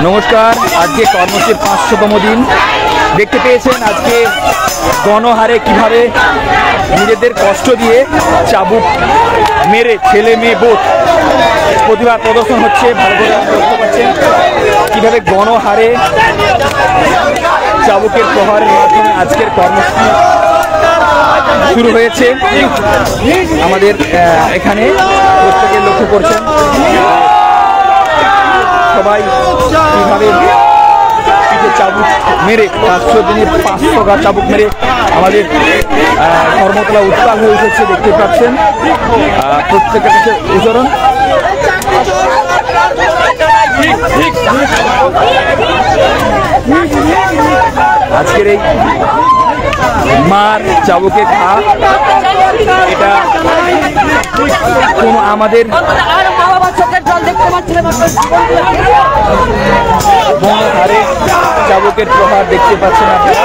নমস্কার। আজকে কর্মসূচির 500তম দিন। দেখতে পেয়েছেন আজকে গণহারে কিভাবে নিজেদের কষ্ট দিয়ে চাবুক মেরে ছেলে মেয়ে বোধ প্রতিবাদ প্রদর্শন হচ্ছে। ভালো করে লক্ষ্য করছেন কিভাবে গণহারে চাবুকের প্রহারের মাধ্যমে আজকের কর্মসূচি শুরু হয়েছে। আমাদের এখানে প্রত্যেকে লক্ষ্য করছেন সবাই কিভাবে পিঠে চাবুক মেরে 500 দিনে 500 গা চাবুক মেরে আমাদের ধর্মতলা উত্তাল হয়ে উঠেছে। দেখতে পাচ্ছেন প্রত্যেকের কাছে উদাহরণ। আজকের এই মার চাবুকে ঘা এটা কোনো আমাদের গণহারে চাবুকের প্রহার দেখতে পাচ্ছেন আপনারা।